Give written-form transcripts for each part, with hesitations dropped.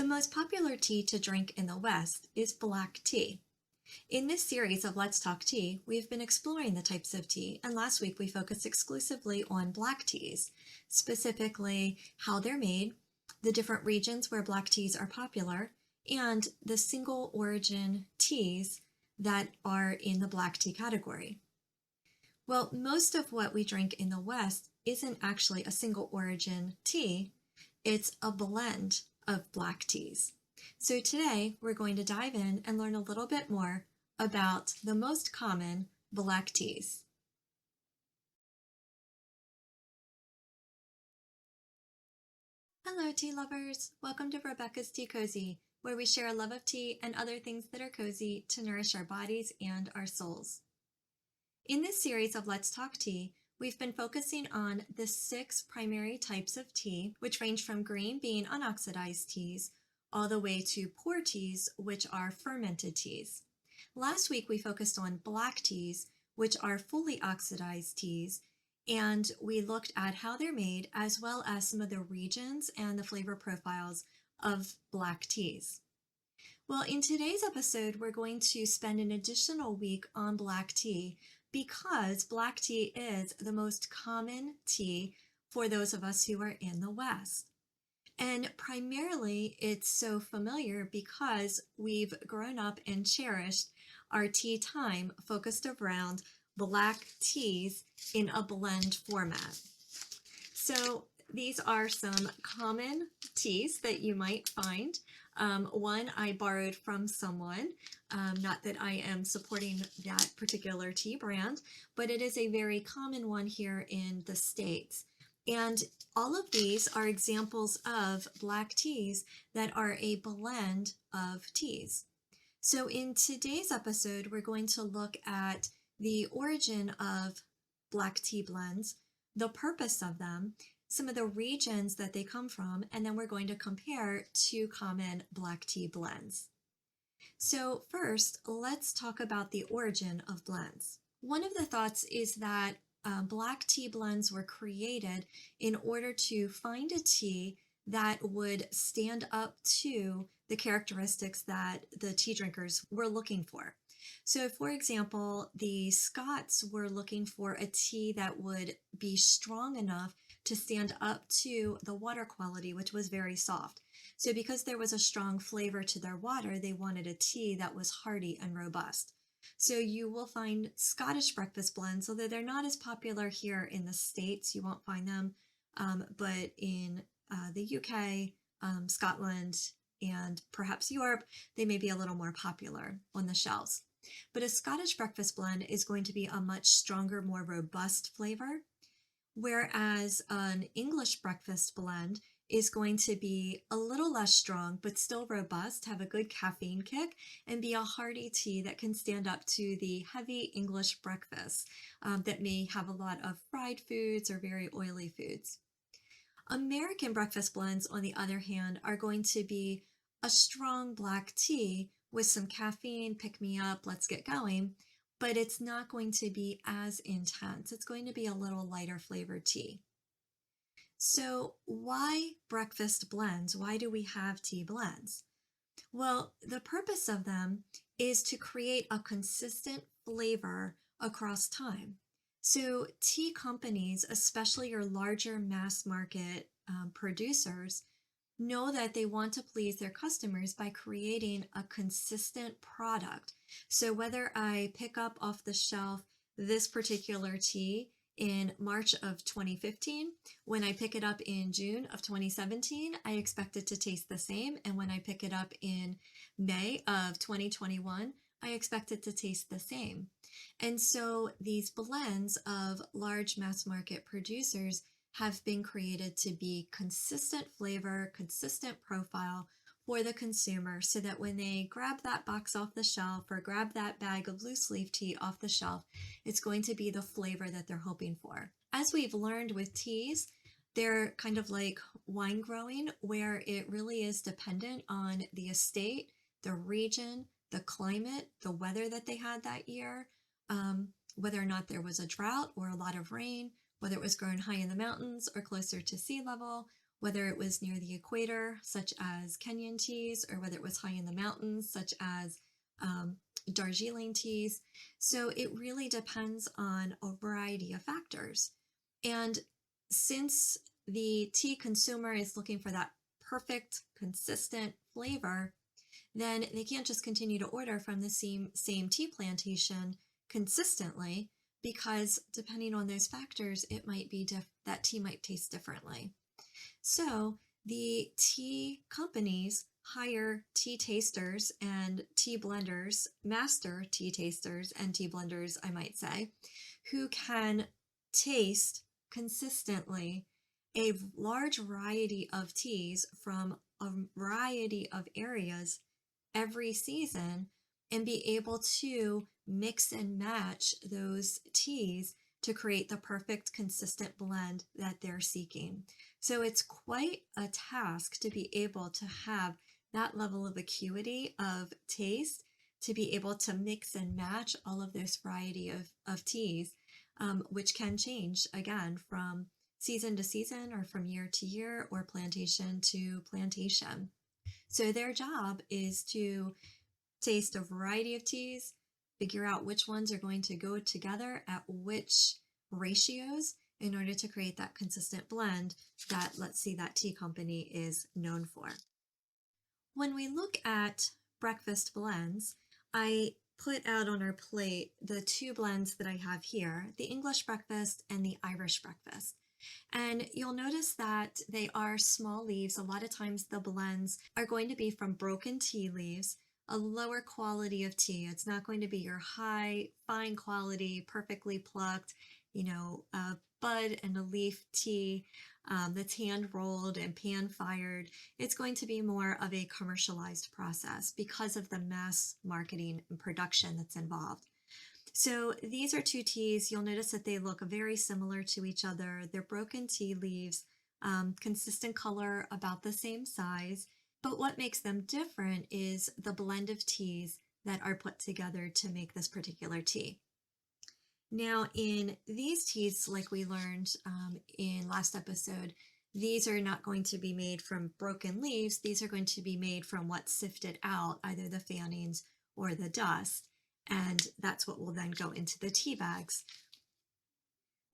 The most popular tea to drink in the West is black tea. In this series of Let's Talk Tea, we've been exploring the types of tea, and last week we focused exclusively on black teas, specifically how they're made, the different regions where black teas are popular, and the single origin teas that are in the black tea category. Well, most of what we drink in the West isn't actually a single origin tea, it's a blend of black teas. So today we're going to dive in and learn a little bit more about the most common black teas. Hello tea lovers! Welcome to Rebecca's Tea Cozy, where we share a love of tea and other things that are cozy to nourish our bodies and our souls. In this series of Let's Talk Tea, we've been focusing on the 6 primary types of tea, which range from green bean unoxidized teas all the way to pour teas, which are fermented teas. Last week we focused on black teas, which are fully oxidized teas, and we looked at how they're made as well as some of the regions and the flavor profiles of black teas. Well, in today's episode, we're going to spend an additional week on black tea because black tea is the most common tea for those of us who are in the West. And primarily it's so familiar because we've grown up and cherished our tea time focused around black teas in a blend format. So these are some common teas that you might find. One I borrowed from someone, not that I am supporting that particular tea brand, but it is a very common one here in the States. And all of these are examples of black teas that are a blend of teas. So in today's episode, we're going to look at the origin of black tea blends, the purpose of them, some of the regions that they come from, and then we're going to compare 2 common black tea blends. So first, let's talk about the origin of blends. One of the thoughts is that black tea blends were created in order to find a tea that would stand up to the characteristics that the tea drinkers were looking for. So for example, the Scots were looking for a tea that would be strong enough to stand up to the water quality, which was very soft. So because there was a strong flavor to their water, they wanted a tea that was hearty and robust. So you will find Scottish breakfast blends, although they're not as popular here in the States, you won't find them, but in the UK, Scotland, and perhaps Europe, they may be a little more popular on the shelves. But a Scottish breakfast blend is going to be a much stronger, more robust flavor, whereas an English breakfast blend is going to be a little less strong, but still robust, have a good caffeine kick, and be a hearty tea that can stand up to the heavy English breakfasts that may have a lot of fried foods or very oily foods. American breakfast blends, on the other hand, are going to be a strong black tea with some caffeine, pick me up, let's get going, but it's not going to be as intense. It's going to be a little lighter flavored tea. So why breakfast blends? Why do we have tea blends? Well, the purpose of them is to create a consistent flavor across time. So tea companies, especially your larger mass market producers, know that they want to please their customers by creating a consistent product. So whether I pick up off the shelf this particular tea in March of 2015, when I pick it up in June of 2017, I expect it to taste the same. And when I pick it up in May of 2021, I expect it to taste the same. And so these blends of large mass market producers have been created to be consistent flavor, consistent profile for the consumer so that when they grab that box off the shelf or grab that bag of loose leaf tea off the shelf, it's going to be the flavor that they're hoping for. As we've learned with teas, they're kind of like wine growing, where it really is dependent on the estate, the region, the climate, the weather that they had that year, whether or not there was a drought or a lot of rain, whether it was grown high in the mountains or closer to sea level, whether it was near the equator, such as Kenyan teas, or whether it was high in the mountains, such as um, Darjeeling teas. So it really depends on a variety of factors. And since the tea consumer is looking for that perfect, consistent flavor, then they can't just continue to order from the same tea plantation consistently, because depending on those factors, it might be that tea might taste differently. So the tea companies hire tea tasters and tea blenders, master tea tasters and tea blenders, I might say, who can taste consistently a large variety of teas from a variety of areas every season and be able to mix and match those teas to create the perfect consistent blend that they're seeking. So it's quite a task to be able to have that level of acuity of taste, to be able to mix and match all of this variety of teas, which can change again from season to season, or from year to year, or plantation to plantation. So their job is to taste a variety of teas, figure out which ones are going to go together at which ratios in order to create that consistent blend that, let's see, that tea company is known for. When we look at breakfast blends, I put out on our plate the two blends that I have here, the English breakfast and the Irish breakfast. And you'll notice that they are small leaves. A lot of times the blends are going to be from broken tea leaves, a lower quality of tea. It's not going to be your high, fine quality, perfectly plucked, a bud and a leaf tea that's hand rolled and pan fired. It's going to be more of a commercialized process because of the mass marketing and production that's involved. So these are two teas. You'll notice that they look very similar to each other. They're broken tea leaves, consistent color, about the same size. But what makes them different is the blend of teas that are put together to make this particular tea. Now, in these teas, like we learned in last episode, these are not going to be made from broken leaves. These are going to be made from what's sifted out, either the fannings or the dust. And that's what will then go into the tea bags.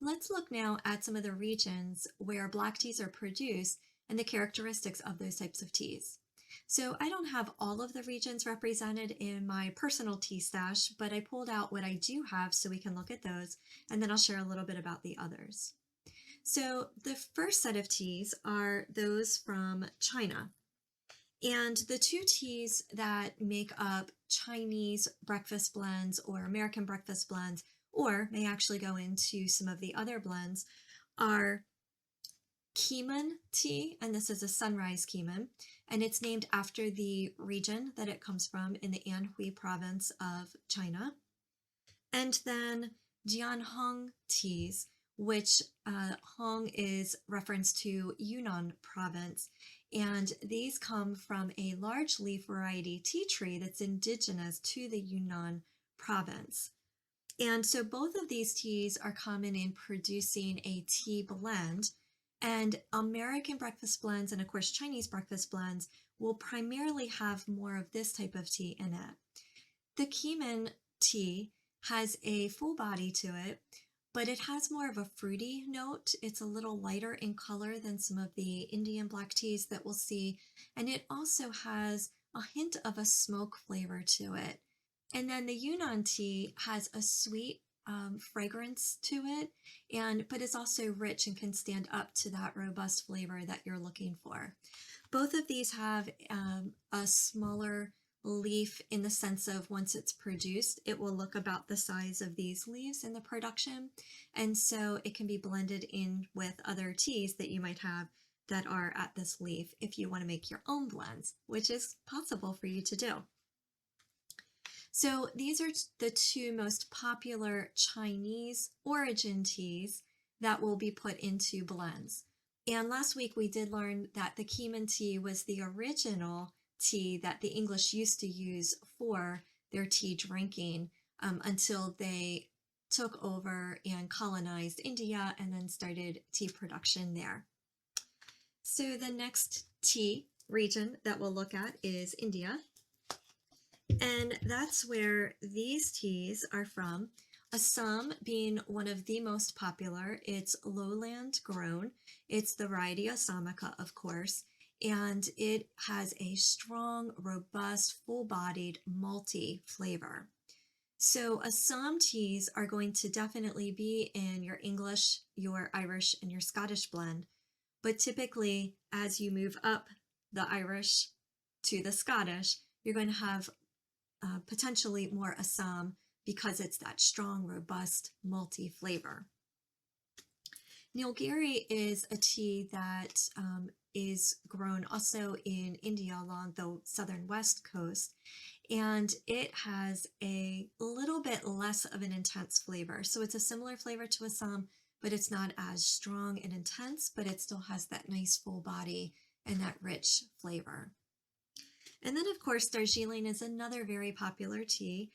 Let's look now at some of the regions where black teas are produced and the characteristics of those types of teas. So I don't have all of the regions represented in my personal tea stash, but I pulled out what I do have so we can look at those, and then I'll share a little bit about the others. So the first set of teas are those from China. And the two teas that make up Chinese breakfast blends or American breakfast blends, or may actually go into some of the other blends, are Keeman tea, and this is a sunrise Keeman, and it's named after the region that it comes from in the Anhui province of China. And then Jianhong teas, which Hong is reference to Yunnan province, and these come from a large leaf variety tea tree that's indigenous to the Yunnan province. And so both of these teas are common in producing a tea blend, and American breakfast blends and of course Chinese breakfast blends will primarily have more of this type of tea in it. The Keeman tea has a full body to it, but it has more of a fruity note. It's a little lighter in color than some of the Indian black teas that we'll see, and it also has a hint of a smoke flavor to it. And then the Yunnan tea has a sweet fragrance to it, but is also rich and can stand up to that robust flavor that you're looking for. Both of these have a smaller leaf in the sense of once it's produced, it will look about the size of these leaves in the production. And so it can be blended in with other teas that you might have that are at this leaf if you want to make your own blends, which is possible for you to do. So these are the two most popular Chinese origin teas that will be put into blends. And last week we did learn that the Keeman tea was the original tea that the English used to use for their tea drinking until they took over and colonized India and then started tea production there. So the next tea region that we'll look at is India. And that's where these teas are from. Assam being one of the most popular. It's lowland grown. It's the variety Assamica, of course, and it has a strong, robust, full-bodied, malty flavor. So Assam teas are going to definitely be in your English, your Irish, and your Scottish blend. But typically, as you move up the Irish to the Scottish, you're going to have potentially more Assam because it's that strong, robust, malty flavor. Nilgiri is a tea that is grown also in India along the southern west coast, and it has a little bit less of an intense flavor. So it's a similar flavor to Assam, but it's not as strong and intense, but it still has that nice full body and that rich flavor. And then, of course, Darjeeling is another very popular tea.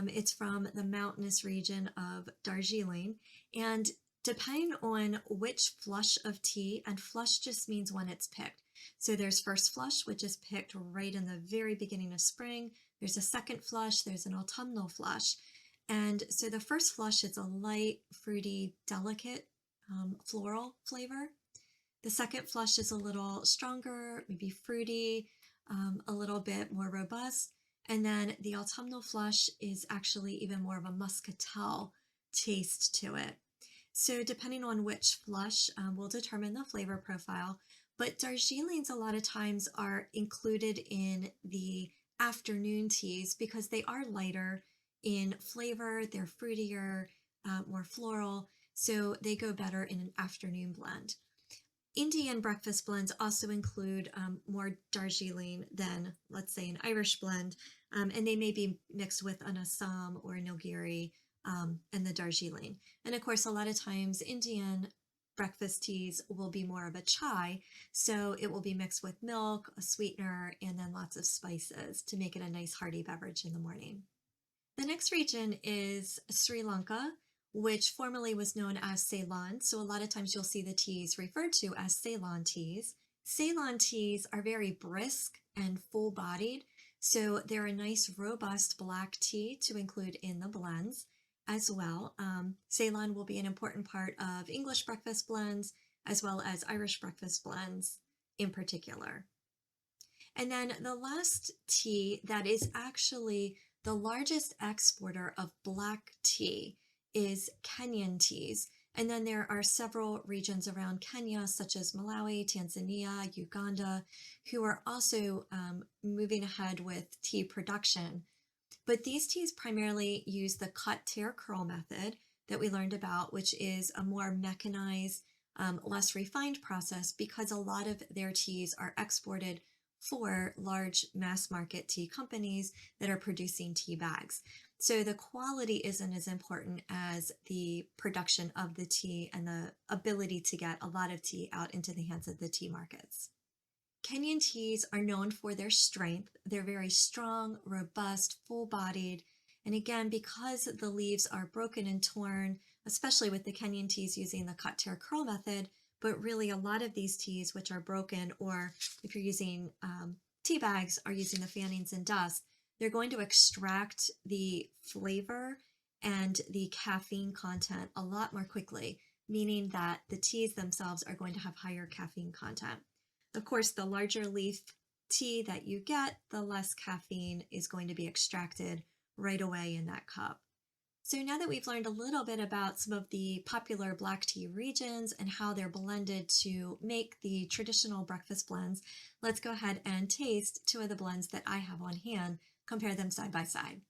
It's from the mountainous region of Darjeeling. And depending on which flush of tea, and flush just means when it's picked. So there's first flush, which is picked right in the very beginning of spring. There's a second flush, there's an autumnal flush. And so the first flush is a light, fruity, delicate floral flavor. The second flush is a little stronger, maybe fruity, a little bit more robust. And then the autumnal flush is actually even more of a muscatel taste to it. So depending on which flush will determine the flavor profile. But Darjeelings a lot of times are included in the afternoon teas because they are lighter in flavor, they're fruitier, more floral, so they go better in an afternoon blend. Indian breakfast blends also include more Darjeeling than, let's say, an Irish blend, and they may be mixed with an Assam or a Nilgiri and the Darjeeling. And of course, a lot of times Indian breakfast teas will be more of a chai, so it will be mixed with milk, a sweetener, and then lots of spices to make it a nice hearty beverage in the morning. The next region is Sri Lanka, which formerly was known as Ceylon. So a lot of times you'll see the teas referred to as Ceylon teas. Ceylon teas are very brisk and full-bodied, so they're a nice, robust black tea to include in the blends as well. Ceylon will be an important part of English breakfast blends as well as Irish breakfast blends in particular. And then the last tea that is actually the largest exporter of black tea is Kenyan teas. And then there are several regions around Kenya, such as Malawi, Tanzania, Uganda, who are also moving ahead with tea production. But these teas primarily use the cut, tear, curl method that we learned about, which is a more mechanized, less refined process because a lot of their teas are exported for large mass market tea companies that are producing tea bags. So the quality isn't as important as the production of the tea and the ability to get a lot of tea out into the hands of the tea markets. Kenyan teas are known for their strength. They're very strong, robust, full-bodied. And again, because the leaves are broken and torn, especially with the Kenyan teas using the cut, tear, curl method, but really a lot of these teas which are broken, or if you're using tea bags, are using the fannings and dust, they're going to extract the flavor and the caffeine content a lot more quickly, meaning that the teas themselves are going to have higher caffeine content. Of course, the larger leaf tea that you get, the less caffeine is going to be extracted right away in that cup. So now that we've learned a little bit about some of the popular black tea regions and how they're blended to make the traditional breakfast blends, let's go ahead and taste two of the blends that I have on hand, compare them side by side.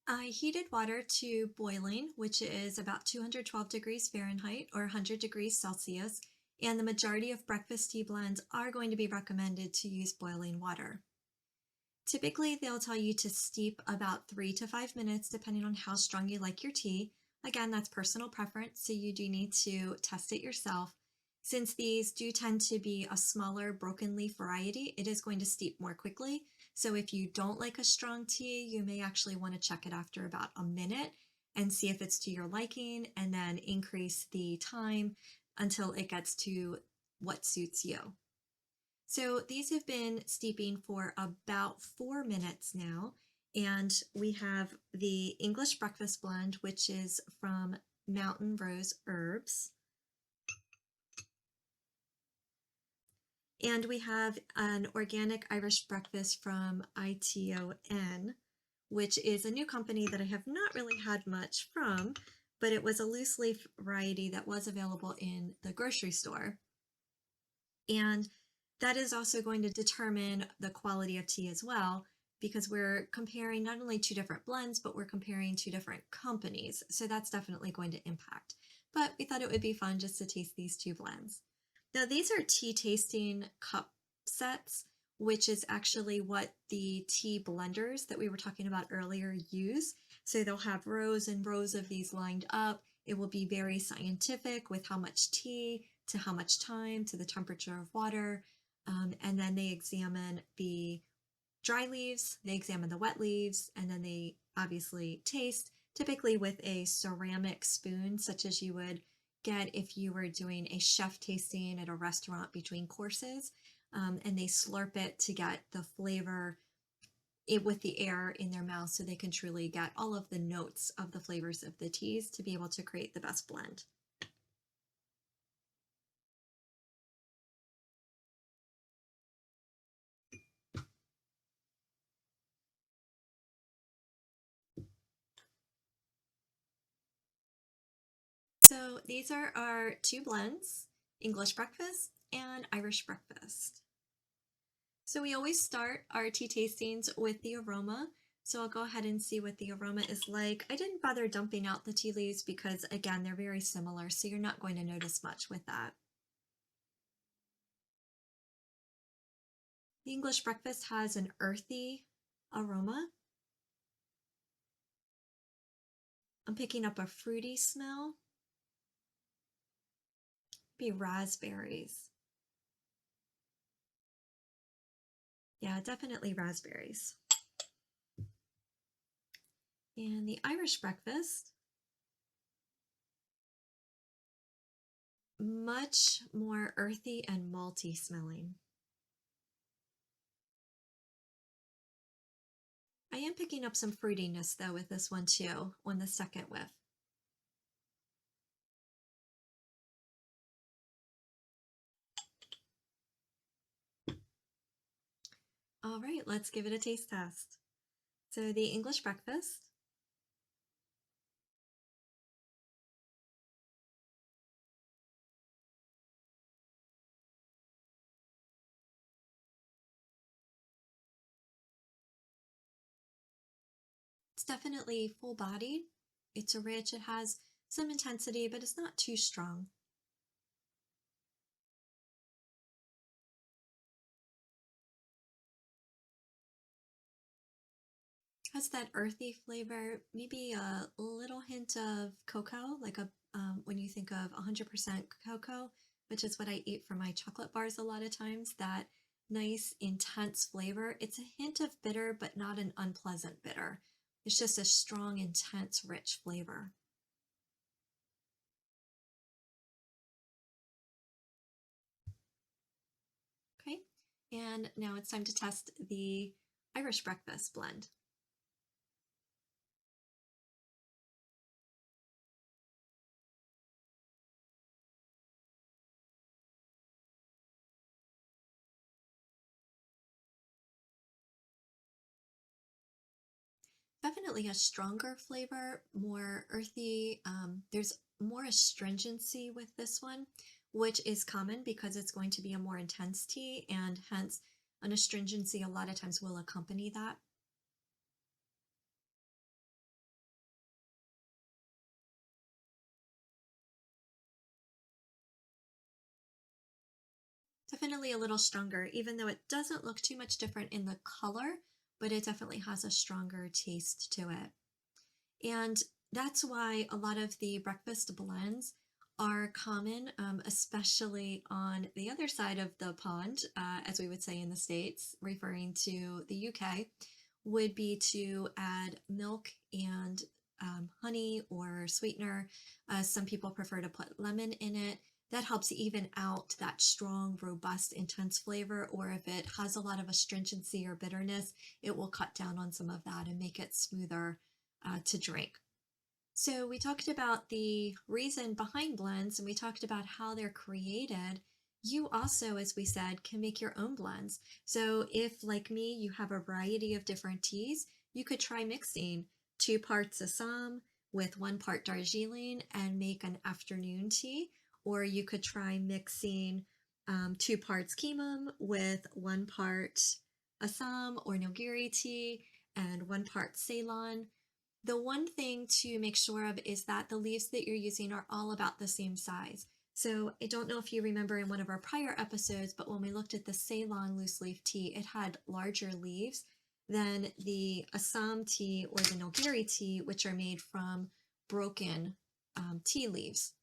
I heated water to boiling, which is about 212 degrees Fahrenheit or 100 degrees Celsius, and the majority of breakfast tea blends are going to be recommended to use boiling water. Typically, they'll tell you to steep about 3 to 5 minutes depending on how strong you like your tea. Again, that's personal preference, so you do need to test it yourself. Since these do tend to be a smaller broken leaf variety, it is going to steep more quickly. So if you don't like a strong tea, you may actually want to check it after about a minute and see if it's to your liking, and then increase the time until it gets to what suits you. So these have been steeping for about 4 minutes now. And we have the English breakfast blend, which is from Mountain Rose Herbs. And we have an organic Irish breakfast from ITON, which is a new company that I have not really had much from, but it was a loose leaf variety that was available in the grocery store. And that is also going to determine the quality of tea as well, because we're comparing not only two different blends, but we're comparing two different companies. So that's definitely going to impact. But we thought it would be fun just to taste these two blends. Now, these are tea tasting cup sets, which is actually what the tea blenders that we were talking about earlier use. So they'll have rows and rows of these lined up. It will be very scientific with how much tea to how much time to the temperature of water. And then they examine the dry leaves, they examine the wet leaves, and then they obviously taste, typically with a ceramic spoon, such as you would get if you were doing a chef tasting at a restaurant between courses. And they slurp it to get the flavor with the air in their mouth so they can truly get all of the notes of the flavors of the teas to be able to create the best blend. So these are our two blends, English breakfast and Irish breakfast. So we always start our tea tastings with the aroma. So I'll go ahead and see what the aroma is like. I didn't bother dumping out the tea leaves because again, they're very similar, so you're not going to notice much with that. The English breakfast has an earthy aroma. I'm picking up a fruity smell, be raspberries. Yeah, definitely raspberries. And the Irish breakfast, much more earthy and malty smelling. I am picking up some fruitiness though with this one too on the second whiff. All right, let's give it a taste test. So the English breakfast, it's definitely full-bodied. It's rich, it has some intensity, but it's not too strong. Has that earthy flavor, maybe a little hint of cocoa, like a when you think of 100% cocoa, which is what I eat for my chocolate bars a lot of times, that nice intense flavor. It's a hint of bitter, but not an unpleasant bitter. It's just a strong, intense, rich flavor. Okay, and now it's time to test the Irish breakfast blend. Definitely a stronger flavor, more earthy. There's more astringency with this one, which is common because it's going to be a more intense tea, and hence an astringency a lot of times will accompany that. Definitely a little stronger, even though it doesn't look too much different in the color, but it definitely has a stronger taste to it. And that's why a lot of the breakfast blends are common, especially on the other side of the pond, as we would say in the States, referring to the UK, would be to add milk and honey or sweetener. Some people prefer to put lemon in it. that helps even out that strong, robust, intense flavor, or if it has a lot of astringency or bitterness, it will cut down on some of that and make it smoother to drink. So we talked about the reason behind blends and we talked about how they're created. You also, as we said, can make your own blends. So if, like me, you have a variety of different teas, you could try mixing 2 parts Assam with 1 part Darjeeling and make an afternoon tea. Or you could try mixing 2 parts Kimam with 1 part Assam or Nilgiri tea and 1 part Ceylon. The one thing to make sure of is that the leaves that you're using are all about the same size. So I don't know if you remember in one of our prior episodes, but when we looked at the Ceylon loose leaf tea, it had larger leaves than the Assam tea or the Nilgiri tea, which are made from broken tea leaves.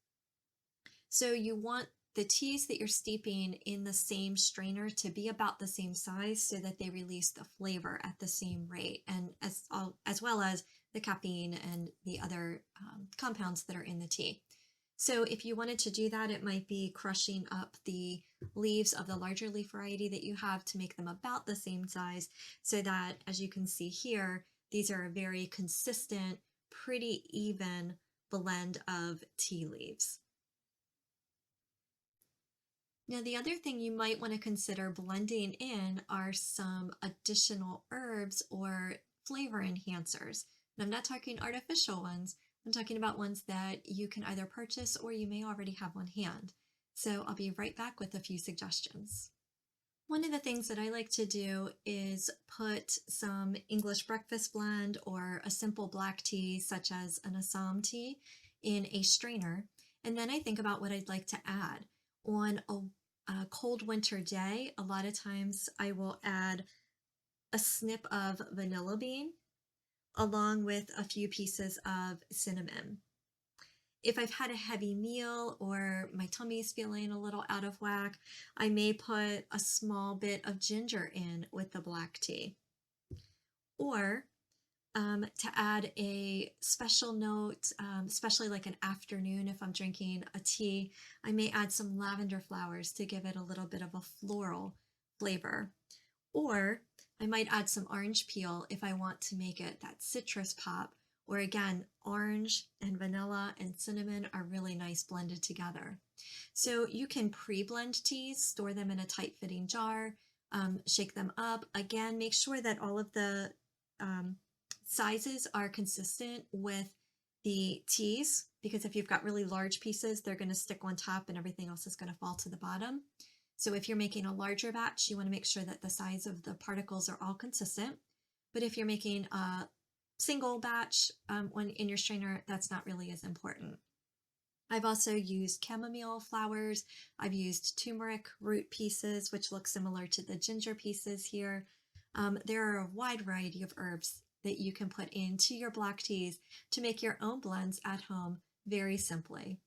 So you want the teas that you're steeping in the same strainer to be about the same size so that they release the flavor at the same rate, and as well as the caffeine and the other compounds that are in the tea. So if you wanted to do that, it might be crushing up the leaves of the larger leaf variety that you have to make them about the same size, so that, as you can see here, these are a very consistent, pretty even blend of tea leaves. Now, the other thing you might want to consider blending in are some additional herbs or flavor enhancers. And I'm not talking artificial ones, I'm talking about ones that you can either purchase or you may already have on hand. So I'll be right back with a few suggestions. One of the things that I like to do is put some English breakfast blend or a simple black tea, such as an Assam tea, in a strainer. And then I think about what I'd like to add. On a cold winter day, a lot of times I will add a snip of vanilla bean along with a few pieces of cinnamon. If I've had a heavy meal or my tummy is feeling a little out of whack, I may put a small bit of ginger in with the black tea. Or to add a special note, especially like an afternoon if I'm drinking a tea, I may add some lavender flowers to give it a little bit of a floral flavor. Or I might add some orange peel if I want to make it that citrus pop. Or again, orange and vanilla and cinnamon are really nice blended together. So you can pre-blend teas, store them in a tight-fitting jar, shake them up. Again, make sure that all of the sizes are consistent with the teas, because if you've got really large pieces, they're going to stick on top and everything else is going to fall to the bottom. So if you're making a larger batch, you want to make sure that the size of the particles are all consistent. But if you're making a single batch in your strainer, that's not really as important. I've also used chamomile flowers. I've used turmeric root pieces, which look similar to the ginger pieces here. There are a wide variety of herbs that you can put into your black teas to make your own blends at home very simply.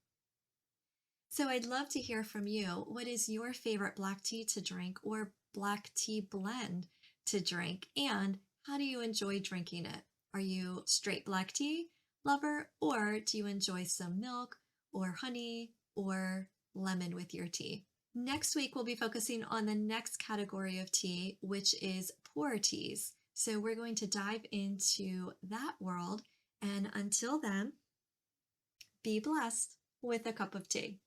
So I'd love to hear from you. What is your favorite black tea to drink or black tea blend to drink? And how do you enjoy drinking it? Are you straight black tea lover, or do you enjoy some milk or honey or lemon with your tea? Next week, we'll be focusing on the next category of tea, which is pour teas. So we're going to dive into that world. And until then, be blessed with a cup of tea.